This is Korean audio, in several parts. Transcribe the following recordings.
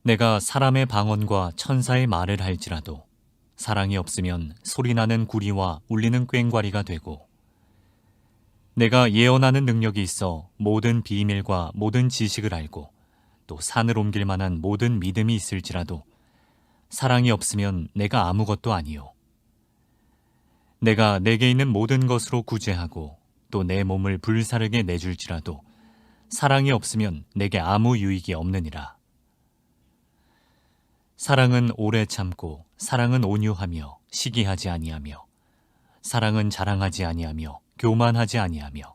내가 사람의 방언과 천사의 말을 할지라도 사랑이 없으면 소리나는 구리와 울리는 꽹과리가 되고, 내가 예언하는 능력이 있어 모든 비밀과 모든 지식을 알고 또 산을 옮길 만한 모든 믿음이 있을지라도 사랑이 없으면 내가 아무것도 아니요. 내가 내게 있는 모든 것으로 구제하고 또 내 몸을 불사르게 내줄지라도 사랑이 없으면 내게 아무 유익이 없느니라. 사랑은 오래 참고 사랑은 온유하며 시기하지 아니하며 사랑은 자랑하지 아니하며 교만하지 아니하며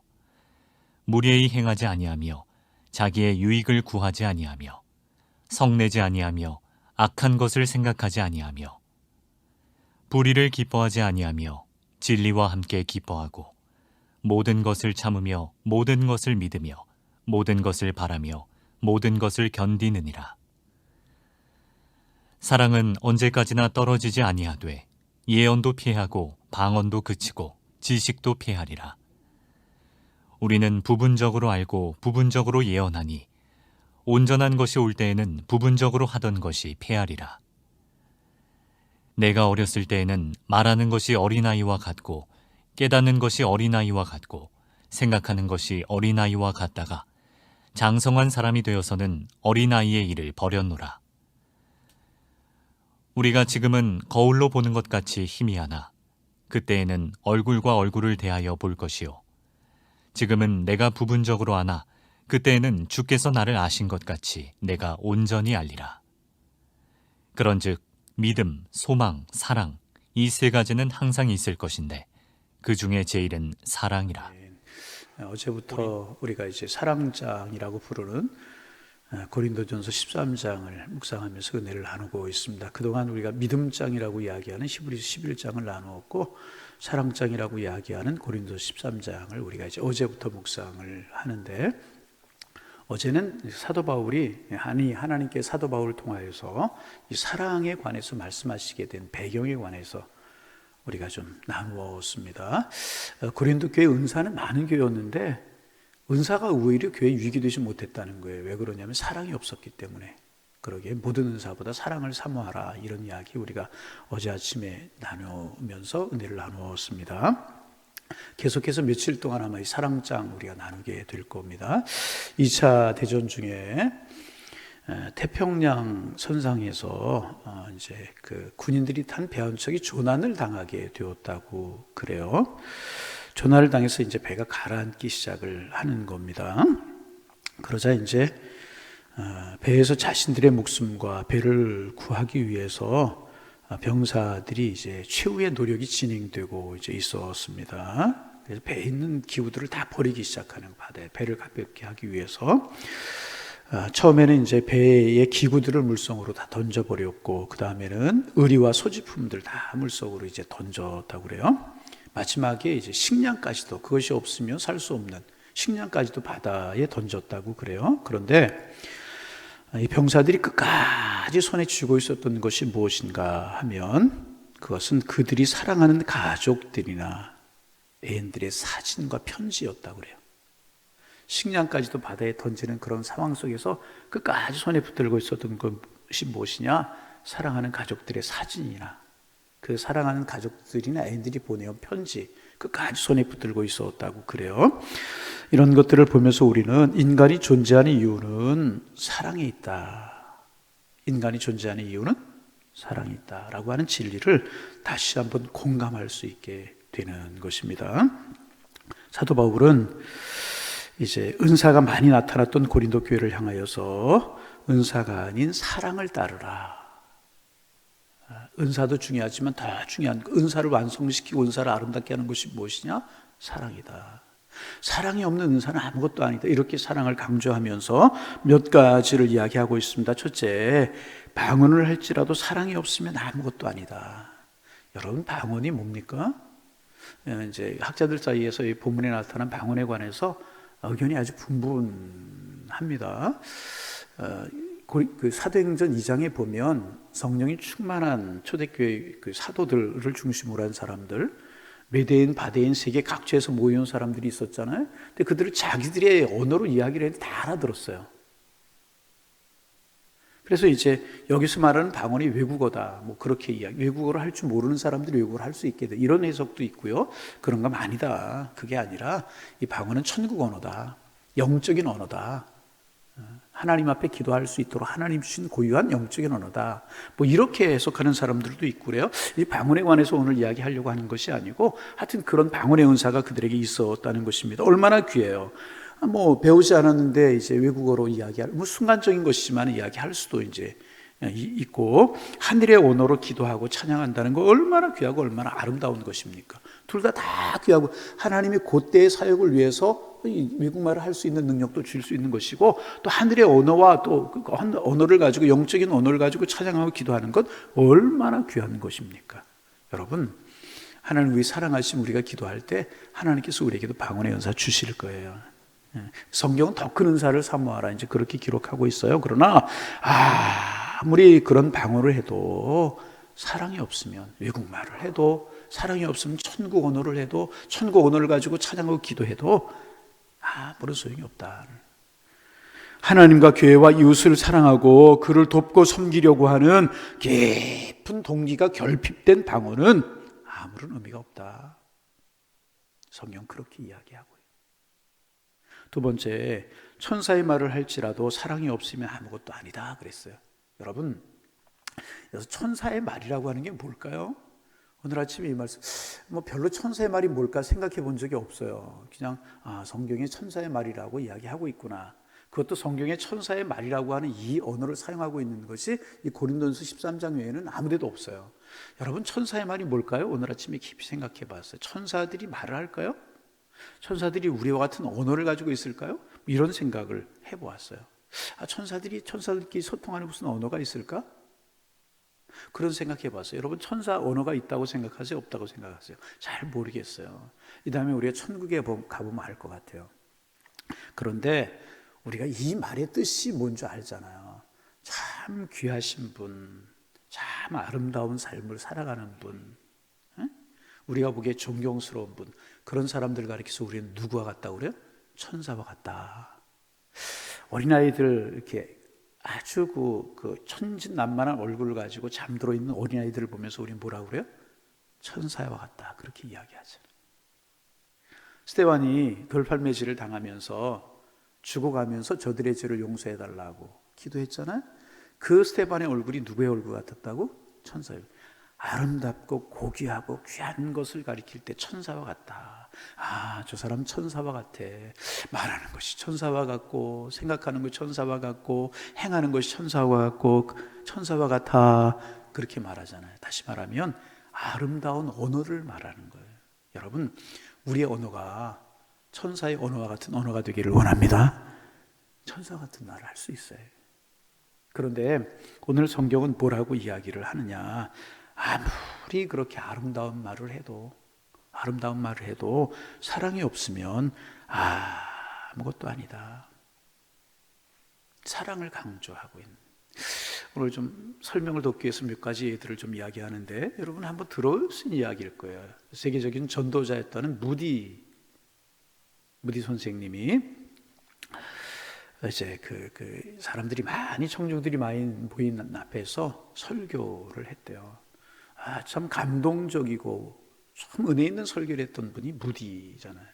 무례히 행하지 아니하며 자기의 유익을 구하지 아니하며 성내지 아니하며 악한 것을 생각하지 아니하며 불의를 기뻐하지 아니하며 진리와 함께 기뻐하고 모든 것을 참으며 모든 것을 믿으며 모든 것을 바라며 모든 것을 견디느니라. 사랑은 언제까지나 떨어지지 아니하되 예언도 피하고 방언도 그치고 지식도 피하리라. 우리는 부분적으로 알고 부분적으로 예언하니 온전한 것이 올 때에는 부분적으로 하던 것이 패하리라. 내가 어렸을 때에는 말하는 것이 어린아이와 같고 깨닫는 것이 어린아이와 같고 생각하는 것이 어린아이와 같다가 장성한 사람이 되어서는 어린아이의 일을 버렸노라. 우리가 지금은 거울로 보는 것 같이 희미하나 그때에는 얼굴과 얼굴을 대하여 볼 것이요. 지금은 내가 부분적으로 아나 그때에는 주께서 나를 아신 것 같이 내가 온전히 알리라. 그런즉 믿음, 소망, 사랑 이 세 가지는 항상 있을 것인데 그 중에 제일은 사랑이라. 어제부터 우리가 이제 사랑장이라고 부르는 고린도전서 13장을 묵상하면서 은혜를 나누고 있습니다. 그동안 우리가 믿음장이라고 이야기하는 히브리서 11장을 나누었고 사랑장이라고 이야기하는 고린도서 13장을 우리가 이제 어제부터 묵상을 하는데, 어제는 사도 바울이 하나님께 사도 바울을 통하여서 이 사랑에 관해서 말씀하시게 된 배경에 관해서 우리가 좀 나누었습니다. 고린도 교회 은사는 많은 교회였는데 은사가 오히려 교회에 유익이 되지 못했다는 거예요. 왜 그러냐면 사랑이 없었기 때문에. 그러기에 모든 은사보다 사랑을 사모하라, 이런 이야기 우리가 어제 아침에 나누면서 은혜를 나누었습니다. 계속해서 며칠 동안 아마 이 사랑장 우리가 나누게 될 겁니다. 2차 대전 중에 태평양 선상에서 이제 그 군인들이 탄 배 한 척이 조난을 당하게 되었다고 그래요. 조난을 당해서 이제 배가 가라앉기 시작을 하는 겁니다. 그러자 이제 배에서 자신들의 목숨과 배를 구하기 위해서 병사들이 이제 최후의 노력이 진행되고 이제 있었습니다. 그래서 배에 있는 기구들을 다 버리기 시작하는, 바다에 배를 가볍게 하기 위해서. 처음에는 이제 배의 기구들을 물속으로 다 던져버렸고, 그 다음에는 의리와 소지품들 다 물속으로 이제 던졌다고 그래요. 마지막에 이제 식량까지도, 그것이 없으면 살 수 없는 식량까지도 바다에 던졌다고 그래요. 그런데 이 병사들이 끝까지 손에 쥐고 있었던 것이 무엇인가 하면 그것은 그들이 사랑하는 가족들이나 애인들의 사진과 편지였다고 그래요. 식량까지도 바다에 던지는 그런 상황 속에서 끝까지 손에 붙들고 있었던 것이 무엇이냐? 사랑하는 가족들의 사진이나 그 사랑하는 가족들이나 애인들이 보내온 편지, 끝까지 손에 붙들고 있었다고 그래요. 이런 것들을 보면서 우리는 인간이 존재하는 이유는 사랑에 있다. 인간이 존재하는 이유는 사랑이 있다라고 하는 진리를 다시 한번 공감할 수 있게 되는 것입니다. 사도 바울은 이제 은사가 많이 나타났던 고린도 교회를 향하여서 은사가 아닌 사랑을 따르라. 은사도 중요하지만 더 중요한, 은사를 완성시키고 은사를 아름답게 하는 것이 무엇이냐? 사랑이다. 사랑이 없는 은사는 아무것도 아니다. 이렇게 사랑을 강조하면서 몇 가지를 이야기하고 있습니다. 첫째, 방언을 할지라도 사랑이 없으면 아무것도 아니다. 여러분, 방언이 뭡니까? 이제 학자들 사이에서 이 본문에 나타난 방언에 관해서 의견이 아주 분분합니다. 그 사도행전 2장에 보면 성령이 충만한 초대교회 그 사도들을 중심으로 한 사람들, 메대인, 바대인 세계 각지에서 모여온 사람들이 있었잖아요. 근데 그들을 자기들의 언어로 이야기를 했는데 다 알아들었어요. 그래서 이제 여기서 말하는 방언이 외국어다. 뭐 그렇게 외국어를 할 줄 모르는 사람들이 외국어를 할 수 있게 돼. 이런 해석도 있고요. 그런 건 아니다. 그게 아니라 이 방언은 천국 언어다. 영적인 언어다. 하나님 앞에 기도할 수 있도록 하나님 주신 고유한 영적인 언어다. 뭐 이렇게 해석하는 사람들도 있고 그래요. 이 방언에 관해서 오늘 이야기하려고 하는 것이 아니고 하여튼 그런 방언의 은사가 그들에게 있었다는 것입니다. 얼마나 귀해요. 뭐 배우지 않았는데 이제 외국어로 이야기할 뭐 순간적인 것이지만 이야기할 수도 이제 있고 하늘의 언어로 기도하고 찬양한다는 거 얼마나 귀하고 얼마나 아름다운 것입니까? 둘 다 귀하고 하나님이 그때의 사역을 위해서 외국말을 할 수 있는 능력도 줄 수 있는 것이고 또 하늘의 언어와 또 그 언어를 가지고 영적인 언어를 가지고 찬양하고 기도하는 것 얼마나 귀한 것입니까? 여러분 하나님 우리 사랑하시면 우리가 기도할 때 하나님께서 우리에게도 방언의 은사 주실 거예요. 성경은 더 큰 은사를 사모하라 이제 그렇게 기록하고 있어요. 그러나 아무리 그런 방언을 해도 사랑이 없으면 외국말을 해도 사랑이 없으면 천국 언어를 해도 천국 언어를 가지고 찬양하고 기도해도 아무런 소용이 없다. 하나님과 교회와 이웃을 사랑하고 그를 돕고 섬기려고 하는 깊은 동기가 결핍된 방언은 아무런 의미가 없다. 성경 그렇게 이야기하고요. 두 번째, 천사의 말을 할지라도 사랑이 없으면 아무것도 아니다 그랬어요. 여러분, 그래서 천사의 말이라고 하는 게 뭘까요? 오늘 아침에 이 말씀, 뭐 별로 천사의 말이 뭘까 생각해 본 적이 없어요. 그냥 성경에 천사의 말이라고 이야기하고 있구나. 그것도 성경에 천사의 말이라고 하는 이 언어를 사용하고 있는 것이 이 고린도전서 13장 외에는 아무데도 없어요. 여러분 천사의 말이 뭘까요? 오늘 아침에 깊이 생각해 봤어요. 천사들이 말을 할까요? 천사들이 우리와 같은 언어를 가지고 있을까요? 이런 생각을 해보았어요. 천사들끼리 소통하는 무슨 언어가 있을까? 그런 생각해 봤어요. 여러분 천사 언어가 있다고 생각하세요? 없다고 생각하세요? 잘 모르겠어요. 이 다음에 우리가 천국에 가보면 알 것 같아요. 그런데 우리가 이 말의 뜻이 뭔지 알잖아요. 참 귀하신 분, 참 아름다운 삶을 살아가는 분, 우리가 보기에 존경스러운 분, 그런 사람들 가리켜서 우리는 누구와 같다고 그래요? 천사와 같다. 어린아이들 이렇게 아주 그 천진난만한 얼굴을 가지고 잠들어 있는 어린아이들을 보면서 우리는 뭐라고 그래요? 천사와 같다. 그렇게 이야기하잖아요. 스데반이 돌팔매질을 당하면서 죽어가면서 저들의 죄를 용서해 달라고 기도했잖아요. 그 스데반의 얼굴이 누구의 얼굴 같았다고? 천사의. 아름답고 고귀하고 귀한 것을 가리킬 때 천사와 같다. 저 사람 천사와 같아. 말하는 것이 천사와 같고 생각하는 것이 천사와 같고 행하는 것이 천사와 같고 천사와 같아. 그렇게 말하잖아요. 다시 말하면 아름다운 언어를 말하는 거예요. 여러분 우리의 언어가 천사의 언어와 같은 언어가 되기를 원합니다. 천사와 같은 말을 할 수 있어요. 그런데 오늘 성경은 뭐라고 이야기를 하느냐? 아무리 그렇게 아름다운 말을 해도 사랑이 없으면 아무것도 아니다. 사랑을 강조하고 있는. 오늘 좀 설명을 돕기 위해서 몇 가지 예들을 좀 이야기하는데 여러분 한번 들어보신 이야기일 거예요. 세계적인 전도자였다는 무디 선생님이 이제 그 사람들이 많이 청중들이 많이 모인 앞에서 설교를 했대요. 참 감동적이고 참 은혜 있는 설교를 했던 분이 무디잖아요.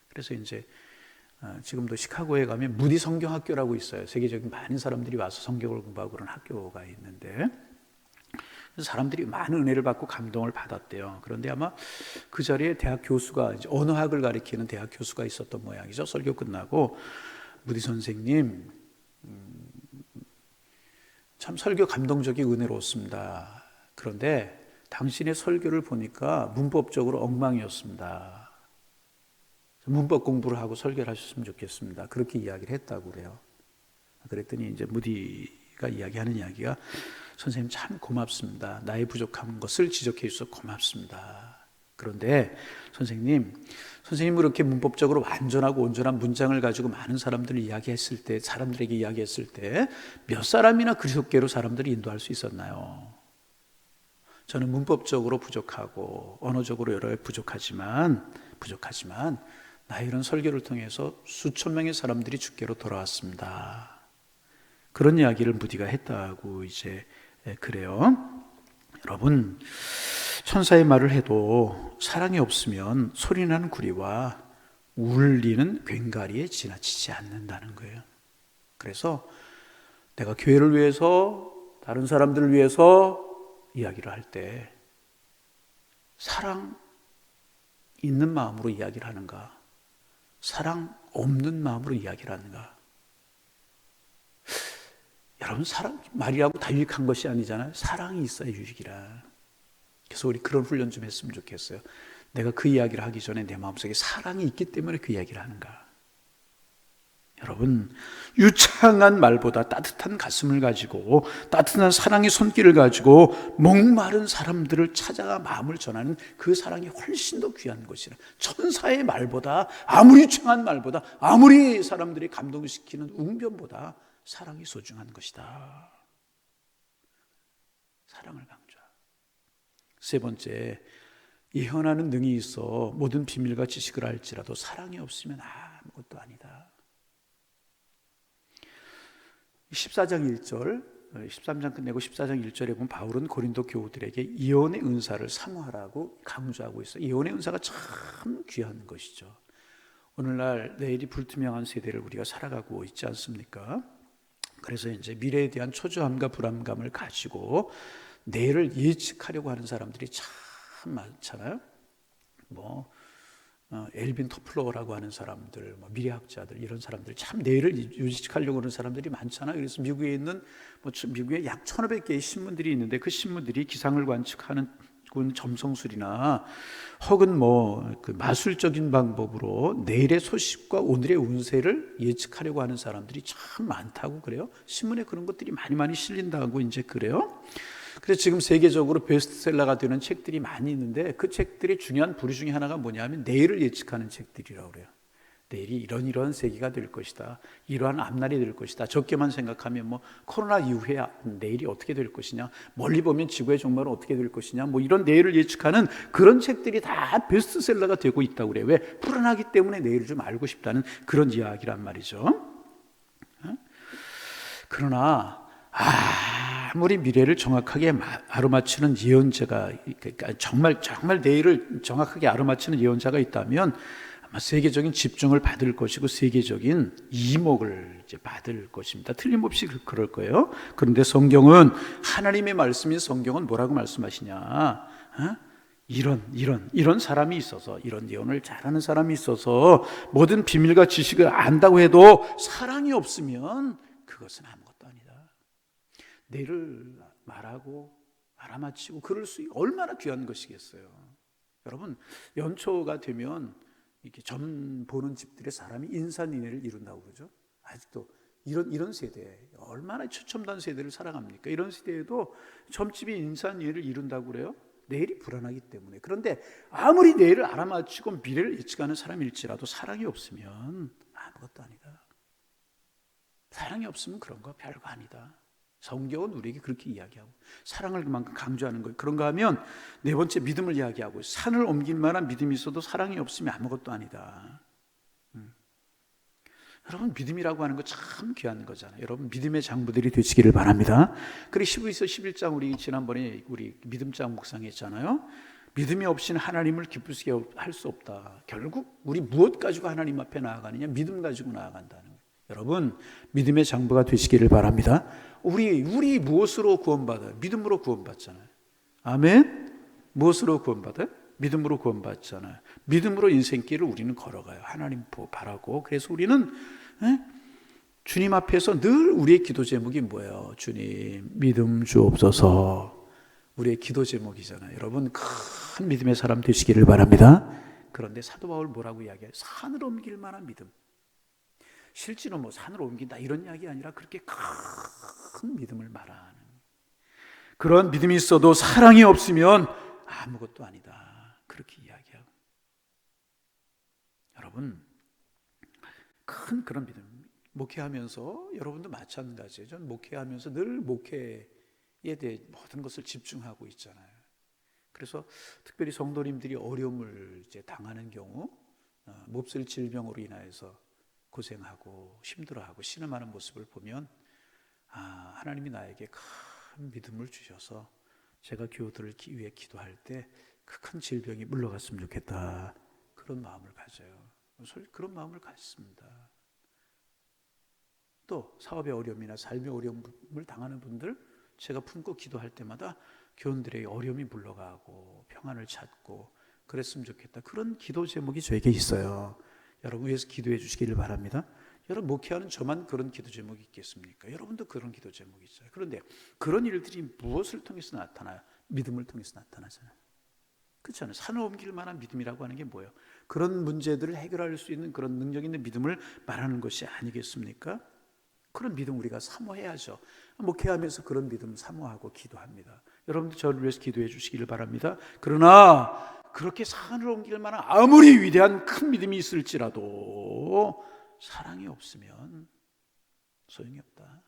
그래서 이제 지금도 시카고에 가면 무디 성경학교라고 있어요. 세계적인 많은 사람들이 와서 성경을 공부하고 그런 학교가 있는데 그래서 사람들이 많은 은혜를 받고 감동을 받았대요. 그런데 아마 그 자리에 대학 교수가 이제 언어학을 가리키는 대학 교수가 있었던 모양이죠. 설교 끝나고 무디 선생님 참 설교 감동적이 은혜로웠습니다. 그런데 당신의 설교를 보니까 문법적으로 엉망이었습니다. 문법 공부를 하고 설교를 하셨으면 좋겠습니다. 그렇게 이야기를 했다고 그래요. 그랬더니 이제 무디가 이야기하는 이야기가 선생님 참 고맙습니다. 나의 부족한 것을 지적해 주셔서 고맙습니다. 그런데 선생님이 그렇게 문법적으로 완전하고 온전한 문장을 가지고 많은 사람들에게 이야기했을 때 몇 사람이나 그리스도께로 사람들이 인도할 수 있었나요? 저는 문법적으로 부족하고 언어적으로 여러 개 부족하지만 나의 이런 설교를 통해서 수천 명의 사람들이 주께로 돌아왔습니다. 그런 이야기를 무디가 했다고 이제 그래요. 여러분, 천사의 말을 해도 사랑이 없으면 소리나는 구리와 울리는 괭가리에 지나치지 않는다는 거예요. 그래서 내가 교회를 위해서, 다른 사람들을 위해서 이야기를 할 때 사랑 있는 마음으로 이야기를 하는가, 사랑 없는 마음으로 이야기를 하는가. 여러분, 사랑 말이라고 다 유익한 것이 아니잖아요. 사랑이 있어야 유익이라. 그래서 우리 그런 훈련 좀 했으면 좋겠어요. 내가 그 이야기를 하기 전에 내 마음속에 사랑이 있기 때문에 그 이야기를 하는가. 여러분, 유창한 말보다 따뜻한 가슴을 가지고 따뜻한 사랑의 손길을 가지고 목마른 사람들을 찾아가 마음을 전하는 그 사랑이 훨씬 더 귀한 것이라. 천사의 말보다, 아무리 유창한 말보다, 아무리 사람들이 감동시키는 웅변보다 사랑이 소중한 것이다. 사랑을 강조하고. 세 번째, 예언하는 능이 있어 모든 비밀과 지식을 알지라도 사랑이 없으면 아무것도 아니다. 14장 1절, 13장 끝내고 14장 1절에 보면 바울은 고린도 교우들에게 예언의 은사를 사모하라고 강조하고 있어요. 예언의 은사가 참 귀한 것이죠. 오늘날 내일이 불투명한 세대를 우리가 살아가고 있지 않습니까? 그래서 이제 미래에 대한 초조함과 불안감을 가지고 내일을 예측하려고 하는 사람들이 참 많잖아요. 엘빈 토플러라고 하는 사람들, 미래학자들, 이런 사람들, 참 내일을 예측하려고 하는 사람들이 많잖아요. 그래서 미국에 있는 미국에 약 1,500개의 신문들이 있는데 그 신문들이 기상을 관측하는 점성술이나 혹은 그 마술적인 방법으로 내일의 소식과 오늘의 운세를 예측하려고 하는 사람들이 참 많다고 그래요. 신문에 그런 것들이 많이 실린다고 이제 그래요. 그래서 지금 세계적으로 베스트셀러가 되는 책들이 많이 있는데 그 책들의 중요한 부류 중에 하나가 뭐냐면 내일을 예측하는 책들이라고 그래요. 내일이 이런 세기가 될 것이다. 이러한 앞날이 될 것이다. 적게만 생각하면 코로나 이후에 내일이 어떻게 될 것이냐. 멀리 보면 지구의 종말은 어떻게 될 것이냐. 이런 내일을 예측하는 그런 책들이 다 베스트셀러가 되고 있다고 그래요. 왜? 불안하기 때문에 내일을 좀 알고 싶다는 그런 이야기란 말이죠. 그러나 아무리 미래를 정확하게 아로맞추는 예언자가, 그러니까 정말 내일을 정확하게 아로맞추는 예언자가 있다면 아마 세계적인 집중을 받을 것이고 세계적인 이목을 이제 받을 것입니다. 틀림없이 그럴 거예요. 그런데 성경은, 하나님의 말씀인 성경은 뭐라고 말씀하시냐? 이런 사람이 있어서, 이런 예언을 잘하는 사람이 있어서 모든 비밀과 지식을 안다고 해도 사랑이 없으면 그것은 아무것도 아니다. 내일을 말하고 알아맞히고 그럴 수 얼마나 귀한 것이겠어요. 여러분, 연초가 되면 이렇게 점 보는 집들의 사람이 인산인해를 이룬다고 그러죠. 아직도 이런 세대, 얼마나 최첨단 세대를 살아갑니까? 이런 시대에도 점집이 인산인해를 이룬다고 그래요. 내일이 불안하기 때문에. 그런데 아무리 내일을 알아맞히고 미래를 예측하는 사람일지라도 사랑이 없으면 아무것도 아니다. 사랑이 없으면 그런 거 별거 아니다. 성경은 우리에게 그렇게 이야기하고 사랑을 그만큼 강조하는 거예요. 그런가 하면 네 번째, 믿음을 이야기하고, 산을 옮길 만한 믿음이 있어도 사랑이 없으면 아무것도 아니다. 여러분, 믿음이라고 하는 거 참 귀한 거잖아요. 여러분, 믿음의 장부들이 되시기를 바랍니다. 그리고 12서 11장 우리 지난번에 우리 믿음장 묵상했잖아요. 믿음이 없이는 하나님을 기쁘시게 할 수 없다. 결국 우리 무엇 가지고 하나님 앞에 나아가느냐? 믿음 가지고 나아간다는 거예요. 여러분, 믿음의 장부가 되시기를 바랍니다. 우리 무엇으로 구원받아요? 믿음으로 구원받잖아요. 아멘? 무엇으로 구원받아요? 믿음으로 구원받잖아요. 믿음으로 인생길을 우리는 걸어가요. 하나님 바라고. 그래서 우리는 주님 앞에서 늘 우리의 기도 제목이 뭐예요? 주님, 믿음 주옵소서. 우리의 기도 제목이잖아요. 여러분, 큰 믿음의 사람 되시기를 바랍니다. 그런데 사도 바울 뭐라고 이야기해요? 산을 옮길 만한 믿음. 실제로 산을 옮긴다 이런 이야기 아니라 그렇게 큰 믿음을 말하는, 그런 믿음이 있어도 사랑이 없으면 아무것도 아니다. 그렇게 이야기하고. 여러분, 큰 그런 믿음, 목회하면서 여러분도 마찬가지예요. 저는 목회하면서 늘 목회에 대해 모든 것을 집중하고 있잖아요. 그래서 특별히 성도님들이 어려움을 이제 당하는 경우, 몹쓸 질병으로 인하여서 고생하고 힘들어하고 신음하는 모습을 보면 하나님이 나에게 큰 믿음을 주셔서 제가 교우들을 위해 기도할 때 그 큰 질병이 물러갔으면 좋겠다. 그런 마음을 가져요. 그런 마음을 갖습니다. 또 사업의 어려움이나 삶의 어려움을 당하는 분들, 제가 품고 기도할 때마다 교우들의 어려움이 물러가고 평안을 찾고 그랬으면 좋겠다. 그런 기도 제목이 저에게 있어요. 여러분 위해서 기도해 주시기를 바랍니다. 여러분 목회하는 저만 그런 기도 제목이 있겠습니까? 여러분도 그런 기도 제목이 있어요. 그런데 그런 일들이 무엇을 통해서 나타나요? 믿음을 통해서 나타나잖아요. 그렇잖아요. 산을 옮길 만한 믿음이라고 하는 게 뭐예요? 그런 문제들을 해결할 수 있는 그런 능력 있는 믿음을 말하는 것이 아니겠습니까? 그런 믿음 우리가 사모해야죠. 목회하면서 그런 믿음 사모하고 기도합니다. 여러분도 저를 위해서 기도해 주시기를 바랍니다. 그러나 그렇게 산을 옮길 만한 아무리 위대한 큰 믿음이 있을지라도 사랑이 없으면 소용이 없다.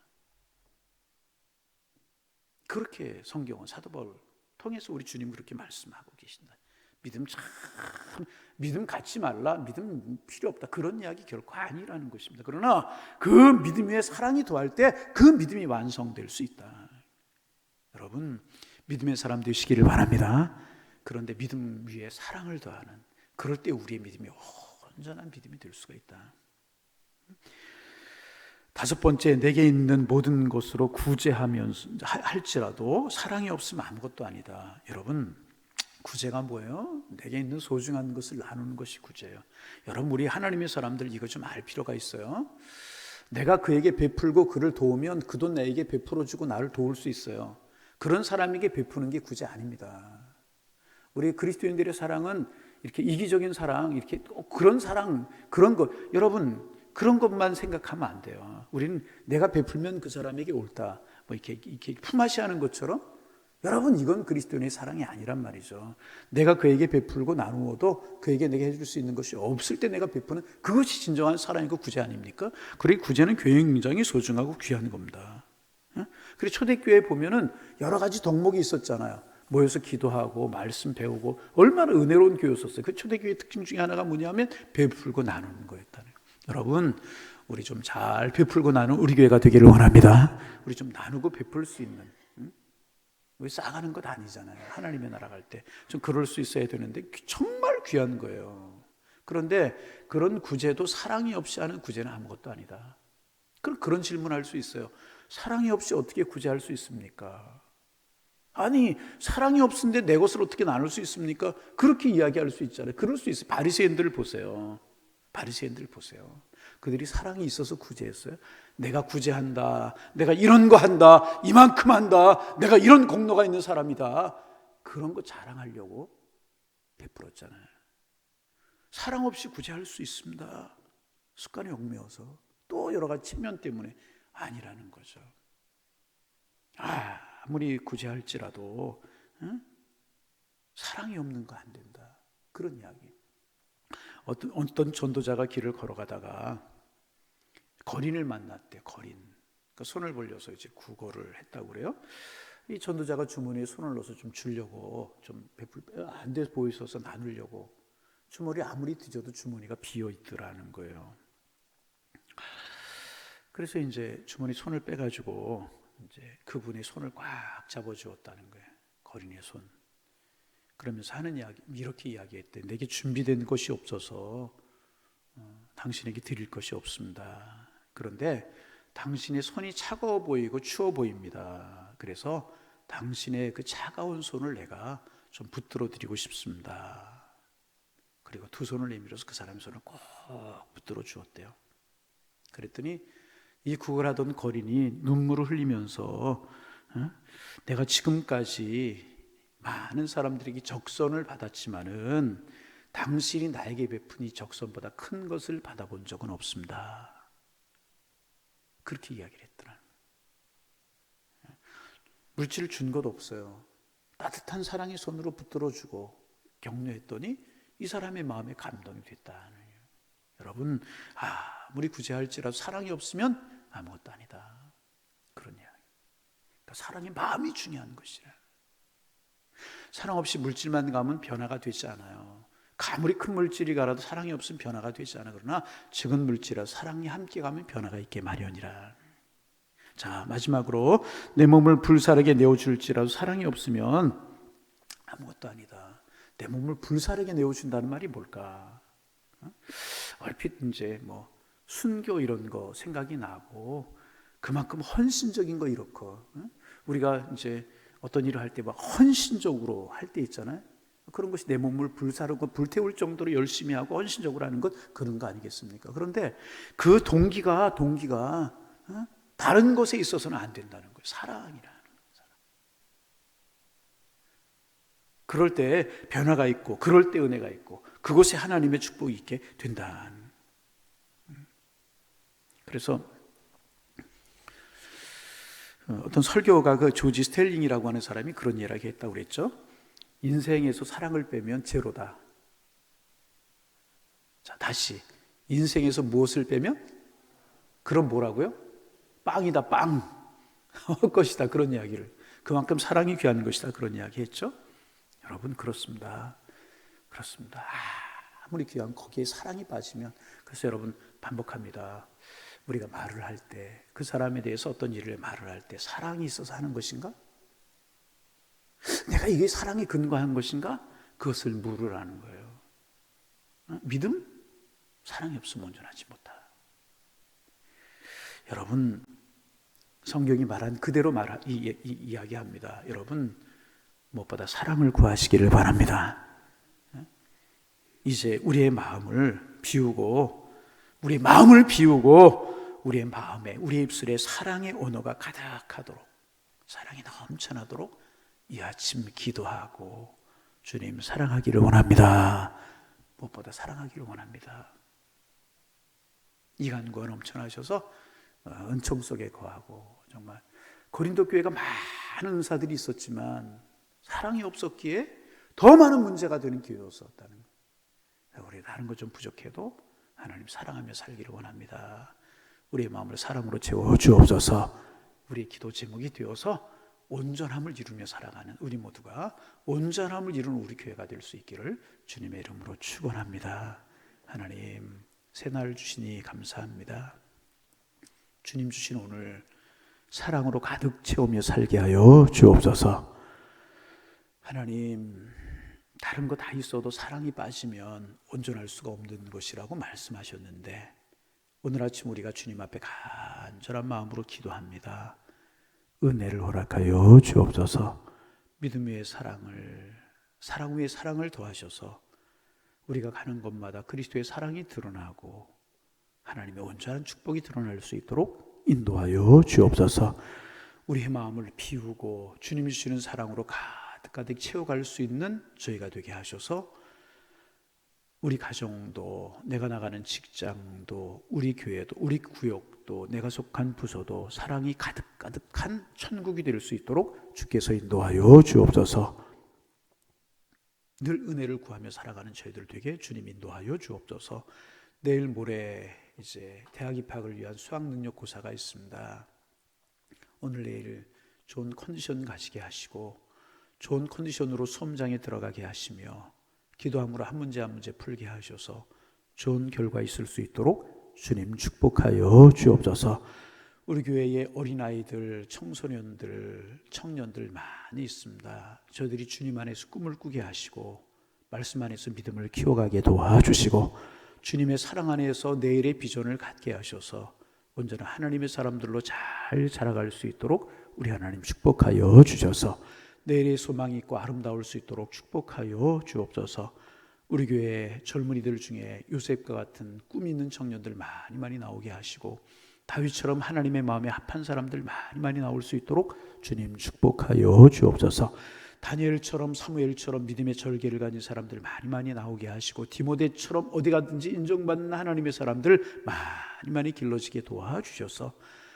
그렇게 성경은 사도 바울 통해서 우리 주님 그렇게 말씀하고 계신다. 믿음 갖지 말라, 믿음 필요 없다, 그런 이야기 결코 아니라는 것입니다. 그러나 그 믿음 위에 사랑이 더할 때 그 믿음이 완성될 수 있다. 여러분 믿음의 사람 되시기를 바랍니다. 그런데 믿음 위에 사랑을 더하는, 그럴 때 우리의 믿음이 온전한 믿음이 될 수가 있다. 다섯 번째, 내게 있는 모든 것으로 구제하면서 할지라도 사랑이 없으면 아무것도 아니다. 여러분 구제가 뭐예요? 내게 있는 소중한 것을 나누는 것이 구제예요. 여러분 우리 하나님의 사람들 이거 좀 알 필요가 있어요. 내가 그에게 베풀고 그를 도우면 그도 나에게 베풀어주고 나를 도울 수 있어요. 그런 사람에게 베푸는 게 구제 아닙니다. 우리 그리스도인들의 사랑은 이렇게 이기적인 사랑, 이렇게 그런 사랑, 그런 것, 여러분 그런 것만 생각하면 안 돼요. 우리는 내가 베풀면 그 사람에게 옳다, 뭐 이렇게 품앗이 하는 것처럼, 여러분 이건 그리스도인의 사랑이 아니란 말이죠. 내가 그에게 베풀고 나누어도 그에게 내게 해줄 수 있는 것이 없을 때 내가 베푸는 그것이 진정한 사랑이고 구제 아닙니까? 그리고 구제는 굉장히 소중하고 귀한 겁니다. 그리고 초대교회에 보면은 여러 가지 덕목이 있었잖아요. 모여서 기도하고 말씀 배우고 얼마나 은혜로운 교회였었어요. 그 초대교회의 특징 중에 하나가 뭐냐면 베풀고 나누는 거였다는 거예요. 여러분 우리 좀 잘 베풀고 나누는 우리 교회가 되기를 원합니다. 우리 좀 나누고 베풀 수 있는, 우리 싸가는 것 아니잖아요. 하나님의 나라 갈 때 좀 그럴 수 있어야 되는데 정말 귀한 거예요. 그런데 그런 구제도 사랑이 없이 하는 구제는 아무것도 아니다. 그런 질문할 수 있어요. 사랑이 없이 어떻게 구제할 수 있습니까? 아니 사랑이 없는데 내 것을 어떻게 나눌 수 있습니까? 그렇게 이야기할 수 있잖아요. 그럴 수 있어요. 바리새인들을 보세요. 바리새인들 보세요. 그들이 사랑이 있어서 구제했어요. 내가 구제한다, 내가 이런 거 한다, 이만큼 한다, 내가 이런 공로가 있는 사람이다, 그런 거 자랑하려고 베풀었잖아요. 사랑 없이 구제할 수 있습니다. 습관에 얽매여서, 또 여러 가지 측면 때문에 아니라는 거죠. 아무리 구제할지라도 사랑이 없는 거 안 된다, 그런 이야기. 어떤 전도자가 길을 걸어가다가 거린을 만났대. 거린. 그러니까 손을 벌려서 이제 구걸을 했다고 그래요. 이 전도자가 주머니에 손을 넣어서 좀 주려고, 좀 안 돼 보이셔서 나누려고, 주머니 아무리 뒤져도 주머니가 비어 있더라는 거예요. 그래서 이제 주머니 손을 빼가지고 이제 그분의 손을 꽉 잡아주었다는 거예요. 거린의 손. 그러면서 하는 이야기, 이렇게 이야기했대. 내게 준비된 것이 없어서 당신에게 드릴 것이 없습니다. 그런데 당신의 손이 차가워 보이고 추워 보입니다. 그래서 당신의 그 차가운 손을 내가 좀 붙들어 드리고 싶습니다. 그리고 두 손을 내밀어서 그 사람의 손을 꼭 붙들어 주었대요. 그랬더니 이 구걸하던 거린이 눈물을 흘리면서 내가 지금까지 많은 사람들에게 적선을 받았지만은 당신이 나에게 베푼 이 적선보다 큰 것을 받아본 적은 없습니다. 그렇게 이야기를 했더라. 물질을 준 것 없어요. 따뜻한 사랑의 손으로 붙들어주고 격려했더니 이 사람의 마음에 감동이 됐다는 거예요. 여러분 아무리 구제할지라도 사랑이 없으면 아무것도 아니다, 그런 이야기. 그러니까 사랑의 마음이 중요한 것이라. 사랑 없이 물질만 가면 변화가 되지 않아요. 아무리 큰 물질이 가라도 사랑이 없으면 변화가 되지 않아. 그러나 적은 물질이라 사랑이 함께 가면 변화가 있게 마련이라. 자, 마지막으로 내 몸을 불사르게 내어줄지라도 사랑이 없으면 아무것도 아니다. 내 몸을 불사르게 내어준다는 말이 뭘까? 얼핏 이제 뭐 순교 이런 거 생각이 나고 그만큼 헌신적인 거 이렇고 우리가 이제 어떤 일을 할 때 막 헌신적으로 할 때 있잖아요. 그런 것이 내 몸을 불사르고 불태울 정도로 열심히 하고 헌신적으로 하는 것 그런 거 아니겠습니까? 그런데 그 동기가 다른 것에 있어서는 안 된다는 거예요. 사랑이라는 거예요. 그럴 때 변화가 있고 그럴 때 은혜가 있고 그곳에 하나님의 축복이 있게 된다. 그래서 어떤 설교가 그 조지 스텔링이라고 하는 사람이 그런 이야기 했다고 그랬죠. 인생에서 사랑을 빼면 제로다. 자, 다시 인생에서 무엇을 빼면? 그럼 뭐라고요? 빵이다, 빵. 것이다. 그런 이야기를. 그만큼 사랑이 귀한 것이다. 그런 이야기 했죠. 여러분 그렇습니다. 그렇습니다. 아무리 귀한 거기에 사랑이 빠지면 그래서 여러분 반복합니다. 우리가 말을 할 때 그 사람에 대해서 어떤 일을 말을 할 때 사랑이 있어서 하는 것인가? 내가 이게 사랑에 근거한 것인가? 그것을 물으라는 거예요. 믿음? 사랑이 없으면 온전하지 못하다. 여러분 성경이 말한 그대로 이야기합니다. 여러분 무엇보다 사랑을 구하시기를 바랍니다. 이제 우리의 마음을 비우고 우리의 마음에 우리의 입술에 사랑의 언어가 가득하도록 사랑이 넘쳐나도록 이 아침 기도하고 주님 사랑하기를 원합니다. 무엇보다 사랑하기를 원합니다. 이간구가 넘쳐나셔서 은총 속에 거하고 정말 고린도 교회가 많은 은사들이 있었지만 사랑이 없었기에 더 많은 문제가 되는 교회였었다는 거예요. 우리 다른 것 좀 부족해도 하나님 사랑하며 살기를 원합니다. 우리의 마음을 사랑으로 채워주옵소서. 우리의 기도 제목이 되어서 온전함을 이루며 살아가는 우리 모두가 온전함을 이루는 우리 교회가 될 수 있기를 주님의 이름으로 축원합니다. 하나님 새날 주시니 감사합니다. 주님 주신 오늘 사랑으로 가득 채우며 살게 하여 주옵소서. 하나님 다른 거 다 있어도 사랑이 빠지면 온전할 수가 없는 것이라고 말씀하셨는데 오늘 아침 우리가 주님 앞에 간절한 마음으로 기도합니다. 은혜를 허락하여 주옵소서. 믿음 위에 사랑을, 사랑 위에 사랑을 더하셔서 우리가 가는 곳마다 그리스도의 사랑이 드러나고 하나님의 온전한 축복이 드러날 수 있도록 인도하여 주옵소서. 우리의 마음을 비우고 주님이 주시는 사랑으로 가득 채워갈 수 있는 저희가 되게 하셔서 우리 가정도, 내가 나가는 직장도, 우리 교회도, 우리 구역도, 내가 속한 부서도 사랑이 가득한 천국이 될 수 있도록 주께서 인도하여 주옵소서. 늘 은혜를 구하며 살아가는 저희들 되게 주님 인도하여 주옵소서. 내일 모레 이제 대학 입학을 위한 수학 능력 고사가 있습니다. 오늘 내일 좋은 컨디션 가시게 하시고 좋은 컨디션으로 수험장에 들어가게 하시며 기도함으로 한 문제 한 문제 풀게 하셔서 좋은 결과 있을 수 있도록 주님 축복하여 주옵소서. 우리 교회에 어린아이들, 청소년들, 청년들 많이 있습니다. 저들이 주님 안에서 꿈을 꾸게 하시고 말씀 안에서 믿음을 키워가게 도와주시고 주님의 사랑 안에서 내일의 비전을 갖게 하셔서 온전한 하나님의 사람들로 잘 자라갈 수 있도록 우리 하나님 축복하여 주셔서 내일의 소망이 있고 아름다울 수 있도록 축복하여 주옵소서. 우리 교회 젊은이들 중에 요셉과 같은 꿈 있는 청년들 많이 나오게 하시고 다윗처럼 하나님의 마음에 합한 사람들 많이 나올 수 있도록 주님 축복하여 주옵소서. 다니엘처럼 사무엘처럼 믿음의 절개를 가진 사람들 많이 나오게 하시고 디모데처럼 어디 가든지 인정받는 하나님의 사람들 많이 길러지게 도와주셔서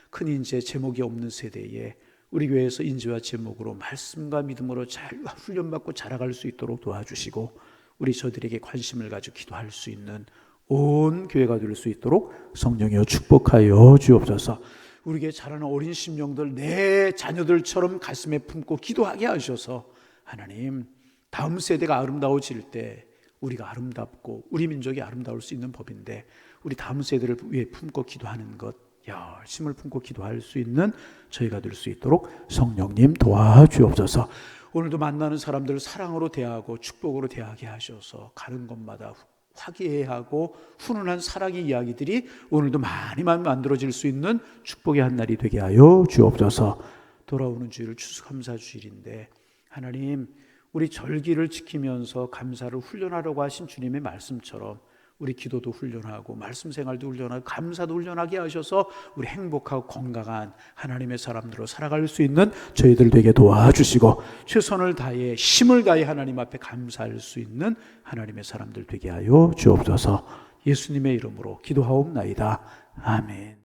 큰 인재 제목이 없는 세대에 우리 교회에서 인재와 제목으로 말씀과 믿음으로 잘 훈련받고 자라갈 수 있도록 도와주시고 우리 저들에게 관심을 가지고 기도할 수 있는 온 교회가 될 수 있도록 성령이여 축복하여 주옵소서. 우리에게 자라는 어린 심령들 내 자녀들처럼 가슴에 품고 기도하게 하셔서 하나님 다음 세대가 아름다워질 때 우리가 아름답고 우리 민족이 아름다울 수 있는 법인데 우리 다음 세대를 위해 품고 기도하는 것 열심을 품고 기도할 수 있는 저희가 될 수 있도록 성령님 도와주옵소서. 오늘도 만나는 사람들 사랑으로 대하고 축복으로 대하게 하셔서 가는 곳마다 화기애애하고 훈훈한 사랑의 이야기들이 오늘도 많이 만들어질 수 있는 축복의 한 날이 되게 하여 주옵소서. 돌아오는 주일을 추수감사 주일인데 하나님, 우리 절기를 지키면서 감사를 훈련하려고 하신 주님의 말씀처럼 우리 기도도 훈련하고 말씀 생활도 훈련하고 감사도 훈련하게 하셔서 우리 행복하고 건강한 하나님의 사람들로 살아갈 수 있는 저희들 되게 도와주시고 최선을 다해 힘을 다해 하나님 앞에 감사할 수 있는 하나님의 사람들 되게 하여 주옵소서. 예수님의 이름으로 기도하옵나이다. 아멘.